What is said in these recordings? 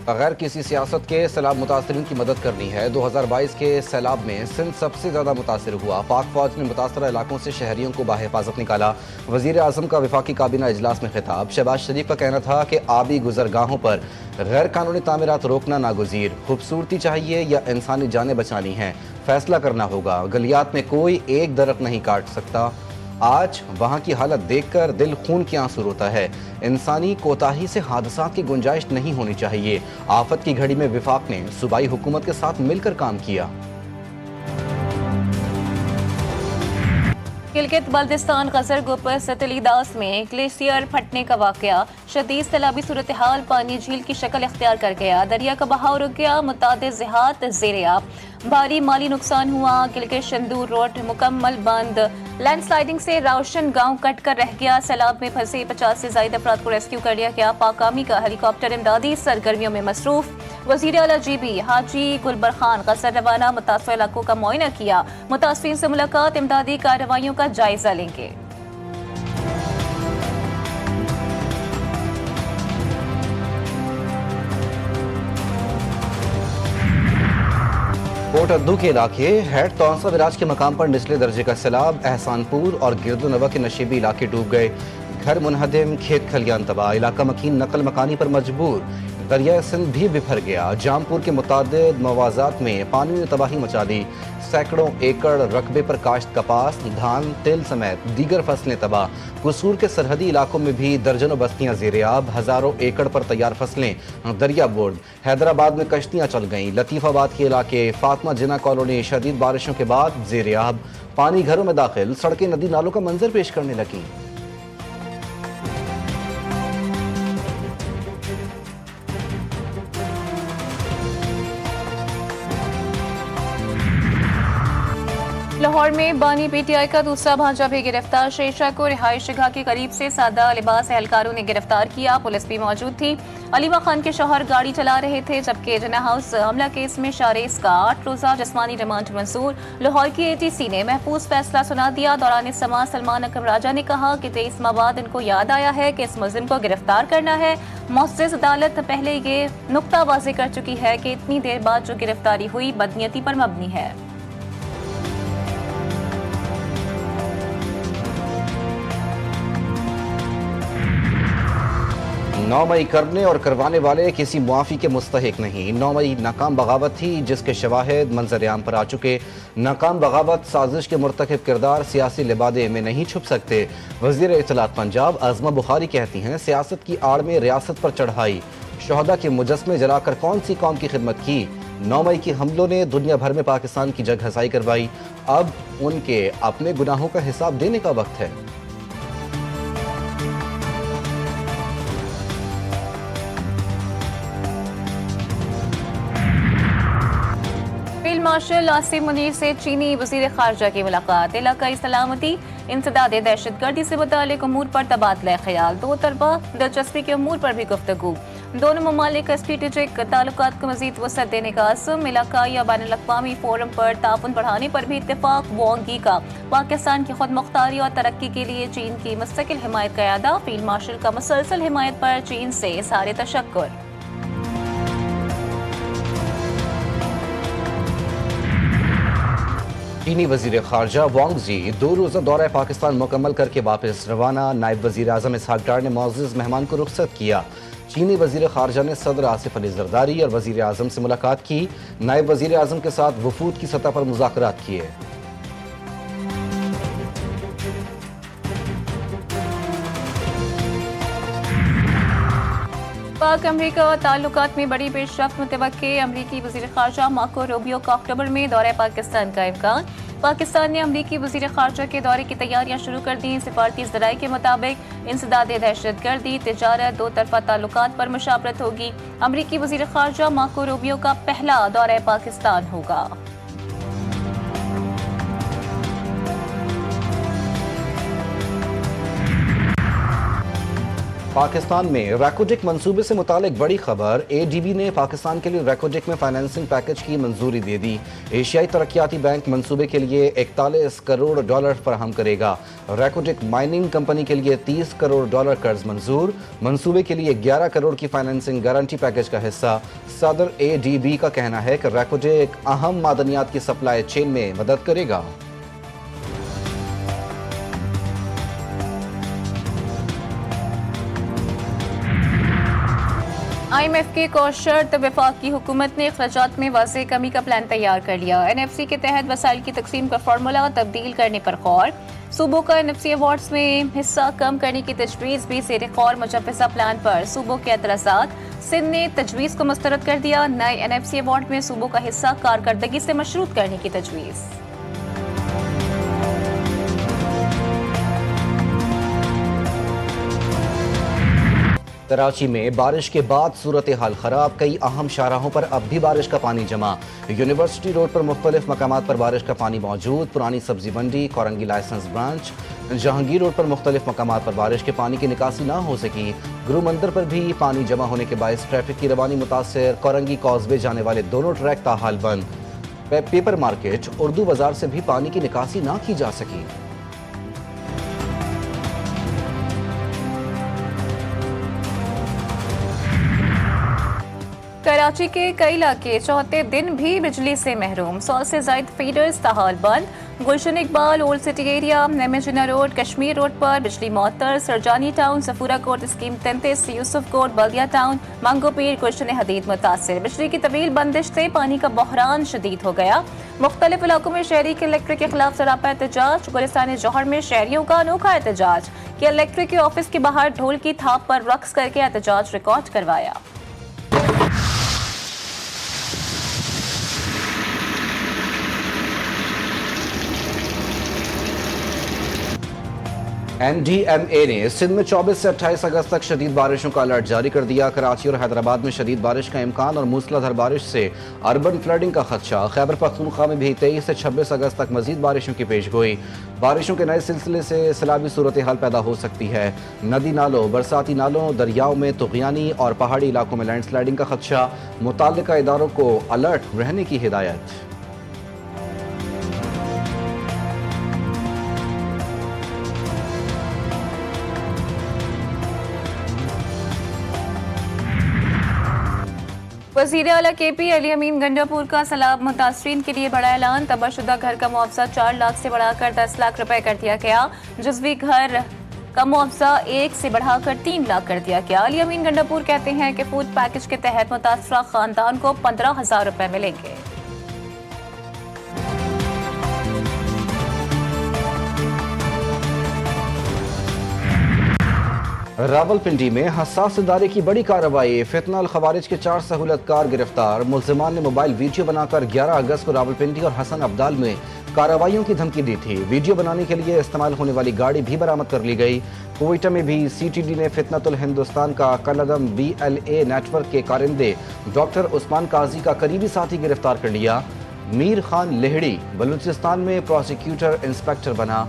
बगैर किसी सियासत के सैलाब मुतासरीन की मदद करनी है। 2022 के सैलाब में सिंध सबसे ज़्यादा मुतासर हुआ। पाक फौज ने मुतासरा इलाकों से शहरियों को बाहिफाजत निकाला। वज़ीर आज़म का वफाकी काबीना इजलास में खिताब। शहबाज शरीफ का कहना था कि आबी गुजरगाहों पर गैर कानूनी तामीरात रोकना नागुज़ीर। खूबसूरती चाहिए या इंसानी जानें बचानी हैं, फैसला करना होगा। गलियात में कोई एक दरख्त नहीं काट सकता। आज वहाँ की हालत देखकर दिल खून के आंसू रोता है। इंसानी कोताही से हादसात की गुंजाइश नहीं होनी चाहिए। आफत की घड़ी में विफाक ने सूबाई हुकूमत के साथ मिलकर काम किया। गिलगित बल्तिस्तान गजर गुपर सतली दास में ग्लेशियर फटने का वाकया। शदीद सैलाबी सूरत हाल पानी झील की शक्ल इख्तियार कर गया। दरिया का बहाव रुक गया। मुतादिद ज़िहात ज़ेर-ए-आब। भारी माली नुकसान हुआ। गिलगित शंदूर रोड मुकम्मल बंद। लैंडस्लाइडिंग से रावशन गांव कट कर रह गया। सैलाब में फंसे 50 से ज्यादा अफराद को रेस्क्यू कर लिया गया। पाक आर्मी का हेलीकॉप्टर इमदादी सरगर्मियों में मसरूफ। वज़ीर आला GB हाजी गुलबर खान गसर रवाना। मुतासर इलाकों का मुआयना किया। मुतासरीन से मुलाकात। इमदादी कार्रवाइयों का जायजा लेंगे। कोट अद्दू के इलाके हेड तौसा विराज के मकाम पर निचले दर्जे का सैलाब। एहसानपुर और गिरदुनवा के नशीबी इलाके डूब गए। घर मुनहदिम, खेत खलियान तबाह। इलाका मकीन नकल मकानी पर मजबूर। दरिया सिंध भी बिफर गया। जामपुर के मुतादिद मवाजात में पानी ने तबाही मचा दी। सैकड़ों एकड़ रकबे पर काश्त कपास, धान, तिल समेत दीगर फसलें तबाह। कसूर के सरहदी इलाकों में भी दर्जनों बस्तियां ज़ेर-ए-आब। हज़ारों एकड़ पर तैयार फसलें दरिया बोर्ड। हैदराबाद में कश्तियां चल गईं। लतीफ़ाबाद के इलाके फातिमा जिना कॉलोनी शदीद बारिशों के बाद ज़ेर-ए-आब। पानी घरों में दाखिल। सड़कें नदी नालों का मंजर पेश करने लगीं। लाहौर में बानी PTI का दूसरा भांजा भी गिरफ्तार। शेरशाह को रिहाइश जगह के करीब से सादा लिबास एहलकारों ने गिरफ्तार किया। पुलिस भी मौजूद थी। अलीमा खान के शौहर गाड़ी चला रहे थे, जबकि जिना हाउस हमला केस में शारेस का 8 रोजा जिस्मानी रिमांड मंजूर। लाहौर की ATC ने महफूज फैसला सुना दिया। दौरान समाअत सलमान अकरम राजा ने कहा कि 23 माह बाद इनको याद आया है कि इस मुलजिम को गिरफ्तार करना है। मुअज़्ज़ज़ अदालत पहले ये नुक्ता वाज़ेह कर चुकी है कि इतनी देर बाद जो गिरफ्तारी हुई बदनीयती पर मबनी है। 9 मई करने और करवाने वाले किसी मुआफ़ी के मुस्तहिक नहीं। 9 मई नाकाम बगावत थी जिसके शवाहिद मंजर आम पर आ चुके। नाकाम बगावत साजिश के मुर्तकिब किरदार सियासी लिबादे में नहीं छुप सकते। वज़ीर इत्तलात पंजाब आज़मा बुखारी कहती हैं, सियासत की आड़ में रियासत पर चढ़ाई। शोहदा के मुजस्मे जलाकर कौन सी कौम की खिदमत की। 9 मई के हमलों ने दुनिया भर में पाकिस्तान की जग हसाई करवाई। अब उनके अपने गुनाहों का हिसाब देने का वक्त है। फील्ड मार्शल आसिम मुनीर से चीनी वज़ीर ख़ारजा की मुलाकात। इलाकाई सलामती, इंसदाद दहशतगर्दी से मुताल्लिक़ अमूर पर तबादला ख्याल। दो तरफ़ा दिलचस्पी के अमूर पर भी गुफ्तगू। दोनों ममालिक स्ट्रेटेजिक ताल्लुकात को मज़ीद वसअत देने का अज़्म। इलाकाई या बैनुल-अक़वामी फोरम पर ताउन बढ़ाने पर भी इत्तेफ़ाक। वांग यी का पाकिस्तान की खुद मुख्तारी और तरक्की के लिए चीन की मुस्तकिल हिमायत का इरादा। फील्ड मार्शल का मुसलसल हिमायत पर चीन से इज़हार तशक्कुर। चीनी वज़ीर ख़ारजा वांग ज़ी 2 रोज़ा दौरा पाकिस्तान मुकम्मल करके वापस रवाना। नायब वज़ीर आज़म इसहाक़ डार ने मुअज़्ज़ज़ मेहमान को रुख़सत किया। चीनी वज़ीर ख़ारजा ने सदर आसिफ अली ज़रदारी और वज़ीर आज़म से मुलाकात की। नायब वज़ीर आज़म के साथ वफूद की सतह पर मुज़ाकरात किए। पाक अमरीका ताल्लुकात में बड़ी पेशरफ्त मुतवक्के। अमरीकी वज़ीर ख़ारजा मार्को रूबियो का अक्टूबर में दौरे पाकिस्तान का इम्कान। पाकिस्तान ने अमरीकी वज़ीर ख़ारजा के दौरे की तैयारियां शुरू कर दी। सिफारती ज़राए के मुताबिक इंसदाद दहशतगर्दी, तिजारत, दो तरफ़ा ताल्लुकात पर मुशावरत होगी। अमरीकी वज़ीर ख़ारजा मार्को रूबियो का पहला दौरा पाकिस्तान होगा। पाकिस्तान में रैकोडिक मंसूबे से मुतालिक बड़ी खबर। एडीबी ने पाकिस्तान के लिए रैकोडिक में फाइनेंसिंग पैकेज की मंजूरी दे दी। एशियाई तरक्याती बैंक मंसूबे के लिए 41 करोड़ डॉलर फराहम करेगा। रैकोडिक माइनिंग कंपनी के लिए 30 करोड़ डॉलर कर्ज मंजूर। मंसूबे के लिए 11 करोड़ की फाइनेंसिंग गारंटी पैकेज का हिस्सा। सदर एडीबी का कहना है कि रैकोडिक अहम मादनियात की सप्लाई चेन में मदद करेगा। IMF की एक और शर्त, वफाकी हुकूमत ने अखराजात में वाज़ेह कमी का प्लान तैयार कर लिया। NFC के तहत वसाइल की तकसीम का फार्मूला तब्दील करने पर गौर। सूबों का NFC अवार्ड्स में हिस्सा कम करने की तजवीज़ भी ज़ेर गौर। मुजव्वज़ा प्लान पर सूबों के एतराज़ात, सिंध ने तजवीज़ को मुस्तरद कर दिया। नए NFC अवार्ड में सूबों का हिस्सा कारकर्दगी से मशरूत करने की तजवीज़। कराची में बारिश के बाद सूरत हाल खराब। कई अहम शाहराहों पर अब भी बारिश का पानी जमा। यूनिवर्सिटी रोड पर मुख्तलिफ मकामात पर बारिश का पानी मौजूद। पुरानी सब्जी मंडी, Korangi license branch, Jahangir road पर मुख्तलिफ मकामात पर बारिश के पानी की निकासी ना हो सकी। गुरु मंदिर पर भी पानी जमा होने के बायस ट्रैफिक की रवानी मुतासर। कोरंगी कॉजवे जाने वाले दोनों ट्रैक ताहाल बंद। पेपर मार्केट, उर्दू बाजार से भी पानी की निकासी ना की जा सकी। कराची के कई इलाके चौथे दिन भी बिजली से महरूम। 100 से ज्यादा फीडर्स ताहाल बंद। Gulshan Iqbal, old city area, नेमेजिना रोड, कश्मीर रोड पर बिजली मअतल। Surjani town, Safoora Goth, scheme 33, Yousuf Goth, Baldia town, Mangho Pir, गुलशन हदीद मुतासर। बिजली की तवील बंदिश से पानी का बहरान शदीद हो गया। मुख्तलिफ इलाकों में शहरी के इलेक्ट्रिक के खिलाफ सरापा एहतजाज। गुलिस्तान जौहर में शहरियों का अनोखा एहतजाज कि इलेक्ट्रिक के ऑफिस के बाहर ढोल की थाप पर रक्स करके एहतजाज रिकॉर्ड करवाया। NDMA ने सिंध में 24 से 28 अगस्त तक शदीद बारिशों का अलर्ट जारी कर दिया। कराची और हैदराबाद में शदीद बारिश का इम्कान और मूसलाधार बारिश से अर्बन फ्लडिंग का खदशा। खैबर पख्तूनख्वा में भी 23 से 26 अगस्त तक मजीद बारिशों की पेशगोई। बारिशों के नए सिलसिले से सैलाबी सूरत हाल पैदा हो सकती है। नदी नालों, बरसाती नालों, दरियाओं में तुग़यानी और पहाड़ी इलाकों में लैंडस्लाइडिंग का खदशा। मुताल्लिका इदारों को अलर्ट रहने की हिदायत। वज़ीर आला KP अली अमीन गंडापुर का सैलाब मुतासरीन के लिए बड़ा ऐलान। तबाशुदा घर का मुआवजा 4 लाख से बढ़ाकर 10 लाख रुपए कर दिया गया। जुज़वी घर का मुआवजा 1 से बढ़ाकर 3 लाख कर दिया गया। अली अमीन गंडापुर कहते हैं कि फूड पैकेज के तहत मुतासरा खानदान को 15,000 रुपए मिलेंगे। रावलपिंडी में हसास इदारे की बड़ी कार्रवाई। फितनल खवारिज के 4 सहूलतकार गिरफ्तार। मुल्जिमान ने मोबाइल वीडियो बनाकर 11 अगस्त को रावलपिंडी और हसन अब्दाल में कार्रवाइयों की धमकी दी थी। वीडियो बनाने के लिए इस्तेमाल होने वाली गाड़ी भी बरामद कर ली गई। कोयटा में भी CTD ने फितनतुल हिंदुस्तान का कलअदम BLA नेटवर्क के कारिंदे डॉक्टर उस्मान काजी का करीबी साथी गिरफ्तार कर लिया। मीर खान लेहड़ी बलूचिस्तान में प्रोसिक्यूटर इंस्पेक्टर बना।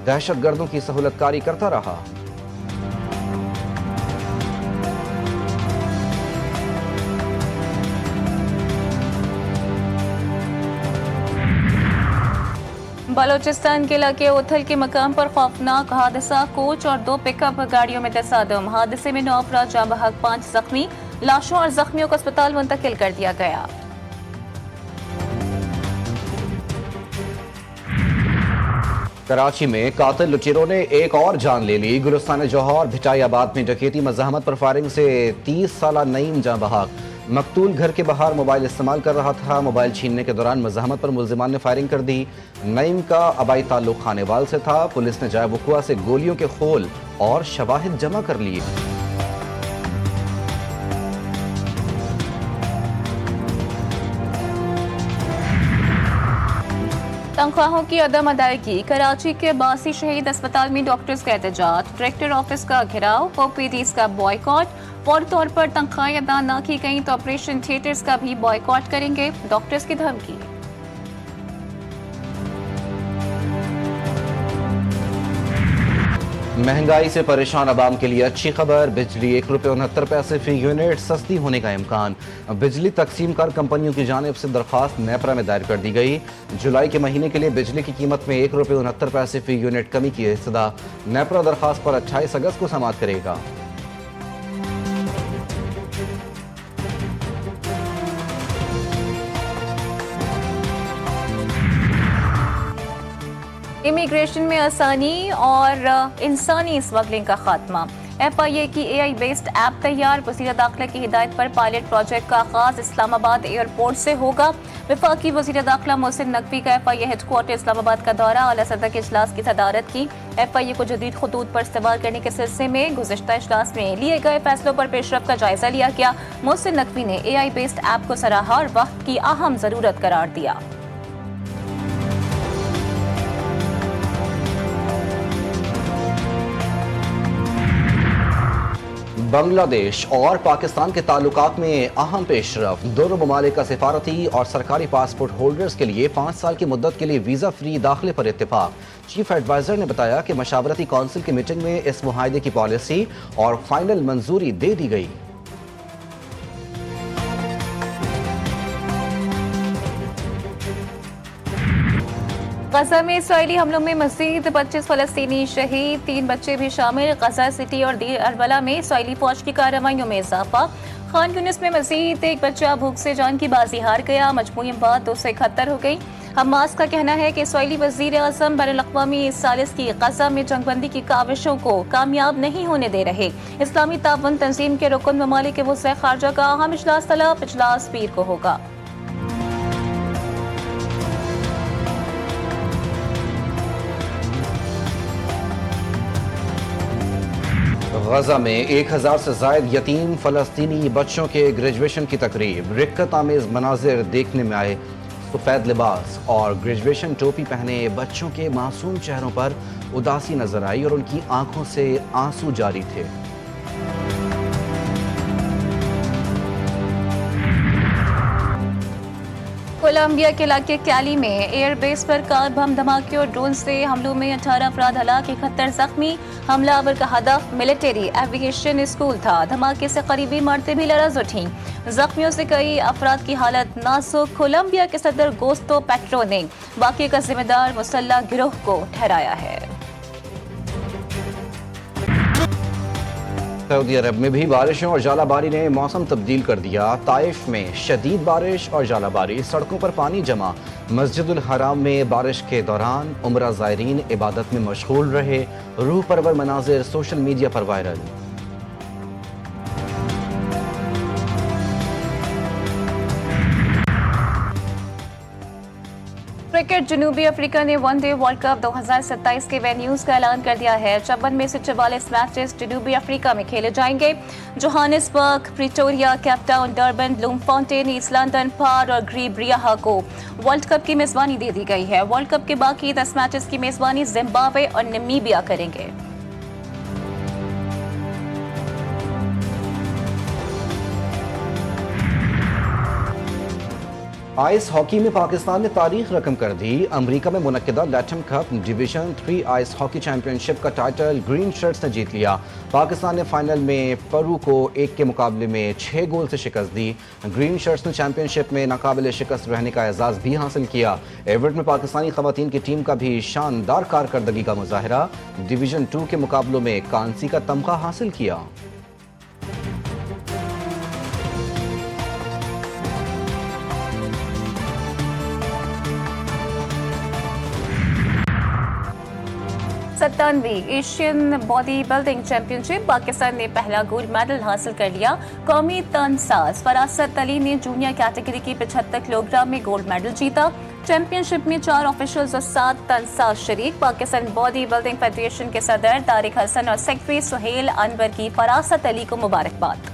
दहशतगर्दों की सहूलतकारी करता रहा। बलोचिस्तान के इलाके ओथल के मकाम पर खौफनाक हादसा। कोच और 2 पिकअप गाड़ियों में तसादम। हादसे में 9 अफराद जाँ बहक, 5 जख्मी। लाशों और जख्मियों को अस्पताल मुंतकिल कर दिया गया। कराची में कातिल लुटेरों ने एक और जान ले ली। गुलिस्तान जौहर भिटाइयाबाद में डकैती मज़ाहमत पर फायरिंग से 30 साला नईम जाँ बहक। मकतूल घर के बाहर मोबाइल इस्तेमाल कर रहा था। मोबाइल छीनने के दौरान मज़ाहमत पर मुल्जिमान ने फायरिंग कर दी। नईम का आबाई ताल्लुक खानेवाल से था। पुलिस ने जाए वक़ुआ से गोलियों के खोल और शवाहिद जमा कर लिए। तनख्वाहों की अदम अदायगी। कराची के बासी शहीद अस्पताल में डॉक्टर्स का एहतजाज। डायरेक्टर ऑफिस का घेराव। OPDs का बॉयकॉट। फौरी तौर पर तनख्वाहें अदा न की गई तो ऑपरेशन थिएटर्स का भी बॉयकॉट करेंगे, डॉक्टर्स की धमकी। महंगाई से परेशान आवाम के लिए अच्छी खबर, बिजली ₹1.69 फी यूनिट सस्ती होने का इम्कान। बिजली तकसीम कर कंपनियों की जानिब से दरख्वास्त नेपरा में दायर कर दी गई। जुलाई के महीने के लिए बिजली की कीमत में ₹1.69 फी यूनिट कमी की इस्तदा। नेपरा दरख्वास्त पर 28 अगस्त को समाअत करेगा। इमिग्रेशन में आसानी और इंसानी स्मगलिंग का खात्मा। FIA की AI बेस्ड ऐप तैयार। वज़ीर दाखिला की हिदायत पर पायलट प्रोजेक्ट का आगाज इस्लामाबाद एयरपोर्ट से होगा। वफाकी वज़ीर दाखिला मोहसिन नकवी का FIA हेडक्वार्टर इस्लामाबाद का दौरा। आला सदर के इजलास की सदारत की। FIA को जदीद खतूत पर इस्तेमाल करने के सिलसिले में गुज़िश्ता इजलास में लिए गए फैसलों पर पेशरफ का जायजा लिया गया। मोहसिन नकवी ने AI बेस्ड ऐप को सराहा और वक्त की अहम जरूरत करार दिया। बांग्लादेश और पाकिस्तान के ताल्लुकात में अहम पेशरफ। दोनों ममालिक का सिफारती और सरकारी पासपोर्ट होल्डर्स के लिए 5 साल की मुद्दत के लिए वीज़ा फ्री दाखिले पर इत्तेफाक। चीफ एडवाइजर ने बताया कि मशावरती काउंसिल की मीटिंग में इस मुआहदे की पॉलिसी और फाइनल मंजूरी दे दी गई। गजा में इसराइली हमलों में मजीद 25 फलस्तीनी शहीद, 3 बच्चे भी शामिल। गजा सिटी और दीर अरबला में इसराइली फौज की कार्रवाइयों में इजाफा। खान यूनिस में मजीद एक बच्चा भूख से जान की बाजी हार गया। मजमूई बात 271 हो गई। हमास का कहना है कि इसराइली वजीर आज़म बैनुल-अक़वामी सालिस की गजा में जंगबंदी की काविशों को कामयाब नहीं होने दे रहे। इस्लामी ताउन तंजीम के रुकन ममालिक के वज़ीर ख़ारजा का अहम इजलास तलब। इजलास पीर को होगा। गजा में 1000 से जायद यतीम फलस्तीनी बच्चों के ग्रेजुएशन की तकरीब। रिक्कत आमेज मनाजिर देखने में आए। सफेद लिबास और ग्रेजुएशन टोपी पहने बच्चों के मासूम चेहरों पर उदासी नजर आई और उनकी आंखों से आंसू जारी थे। कोलंबिया के इलाके कैली में एयरबेस पर कार बम धमाके और ड्रोन से हमलों में 18 अफराद हलाक, 71 जख्मी। हमलावर का हदफ मिलिट्री एविएशन स्कूल था। धमाके से करीबी इमारतें भी लरज़ उठीं। जख्मियों से कई अफराद की हालत नाजुक। कोलंबिया के सदर गोस्तो पेट्रो ने वाक़े का जिम्मेदार मुसल्लह गिरोह को ठहराया है। सऊदी अरब में भी बारिशों और जालाबारी ने मौसम तब्दील कर दिया। ताइफ में शदीद बारिश और जालाबारी, सड़कों पर पानी जमा। मस्जिदुल हराम में बारिश के दौरान उम्रा ज़ायरीन इबादत में मशगूल रहे। रूह परवर मनाजिर सोशल मीडिया पर वायरल। क्रिकेट। जनूबी अफ्रीका ने वनडे वर्ल्ड कप 2027 के वेन्यूज का ऐलान कर दिया है। 54 में से 44 मैचेस जनूबी अफ्रीका में खेले जाएंगे। Johannesburg, Pretoria, Cape Town, Durban, Bloemfontein, East London, Paarl और ग्रीब्रिया को वर्ल्ड कप की मेजबानी दे दी गई है। वर्ल्ड कप के बाकी 10 मैचेस की मेजबानी जिम्बाब्वे और नामीबिया करेंगे। आइस हॉकी में पाकिस्तान ने तारीख रकम कर दी। अमेरिका में मुनक्किदा Latam cup division 3 ice hockey championship का टाइटल ग्रीन शर्ट्स ने जीत लिया। पाकिस्तान ने फाइनल में पेरू को 1 के मुकाबले में 6 गोल से शिकस्त दी। ग्रीन शर्ट्स ने चैंपियनशिप में नाकाबिले शिकस्त रहने का एजाज़ भी हासिल किया। एवर्ट में पाकिस्तानी खवातीन की टीम का भी शानदार कारकर्दगी का मुजाहरा। डिवीजन 2 के मुकाबलों में कांसी का तमगा हासिल किया। Asian body building championship. Pakistan ने पहला गोल्ड मेडल हासिल कर लिया। कौमी तनसाज फरासत अली ने जूनियर कैटेगरी की 75 किलोग्राम में गोल्ड मेडल जीता। चैंपियनशिप में 4 ऑफिशियल्स और 7 तनसाज शरीक। पाकिस्तान बॉडी बिल्डिंग फेडरेशन के सदर तारिक हसन और सेक्रेटरी सुहेल अनवर की फरासत अली को मुबारकबाद।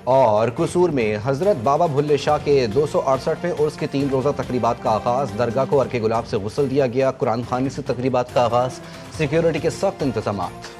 और कसूर में हजरत बाबा भुल्ले शाह के 268वें उर्स की 3 रोज़ा तकरीबात का आगाज़। दरगाह को अर्के गुलाब से गुस्ल दिया गया। कुरान खानी से तकरीबात का आगाज़। सिक्योरिटी के सख्त इंतजामात।